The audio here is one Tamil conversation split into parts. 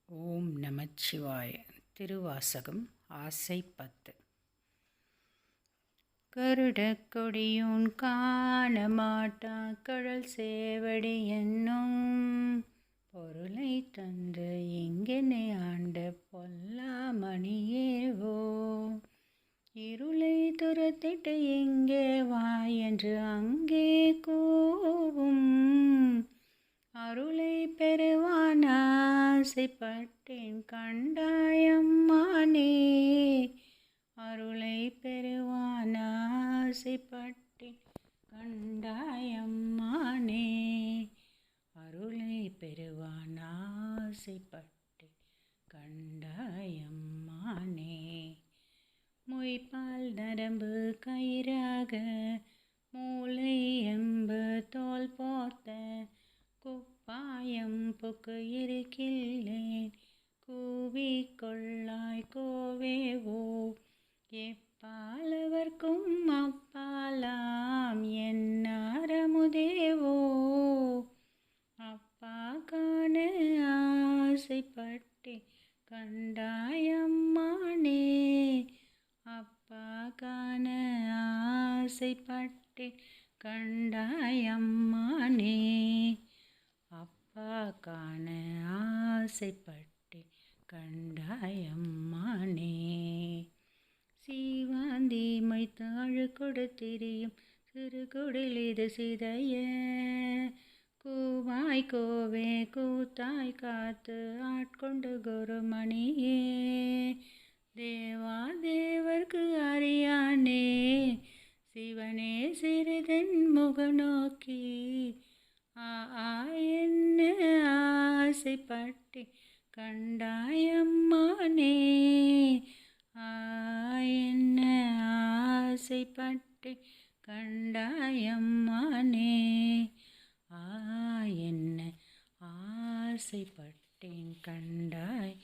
ஓம் நமச்சிவாய. திருவாசகம் ஆசை 10. கருடக் கொடியோன் காணமாட்டா கடல் சேவடி என்னும் பொருளை தந்து எங்கெனை ஆண்ட பொல்லாமணியேவோ, இருளை துரத்திட்டு எங்கே வா என்று அங்கே கூவும் அருளை பெறுவான் ஆசைப்பட்டேன் கண்டாயம்மானே. அருளை பெறுவான் ஆசைப்பட்டேன் கண்டாயம்மானே. அருளை பெறுவான் ஆசைப்பட்டேன் கண்டாயம்மானே. மொய்பால் நரம்பு கயிறாக மூளை எம்பு தோல் போர்த்த குப்பாயம் புக்கு இருக்கில்லேன் கூவிக்கொள்ளாய் கோவேவோ, எப்பாலவர்க்கும் அப்பாலாம் என்னாரமுதேவோ. அப்பா காண ஆசைப்பட்டேன் கண்டாயம்மானே. அப்பா காண ஆசைப்பட்டேன் கண்டாயம்மானே. அப்பா காண ஆசைப்பட்டேன் கண்டாயம்மானே. சீவாந்தி மைத்து அழுக்கொடு திரியும் சிறு குடில் இது சிதைய கூவாய் கோவே கூத்தாய் காத்து ஆட்கொண்டு குருமணியே. தேவா தேவர்க்கு அறியானே சிவனே சிறிதென் முகநோக்கி என்ன ஆசைப்பட்டேன் கண்டாயம்மானே. என்ன ஆசைப்பட்டேன் கண்டாயம்மானே. என்ன ஆசைப்பட்டேன் கண்டாய்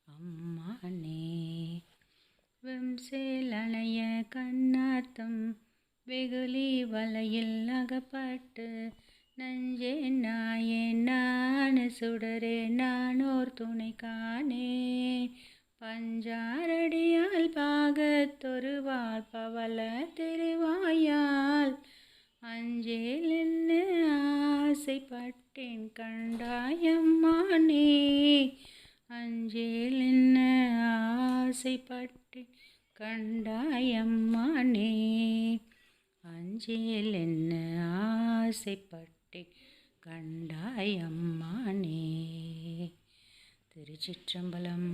அம்மானே. வெம்சேல் அணைய கண்ணாத்தம் வெகுளி வலையில் அகப்பட்டு நஞ்சே நாயே நான் சுடரே நானோர் துணை காணே. பஞ்சாரடியால் பாகத்தொருவாள் பவள திருவாயால் அஞ்சேல் என்ன ஆசைப்பட்டேன் கண்டாயம்மானே. அஞ்சேல் என்ன ஆசைப்பட்டேன் கண்டாயம்மானே. அஞ்சேல் என்ன ஆசைப்பட்டேன் கண்டாயம்மானே. திருச்சிற்றம்பலம்.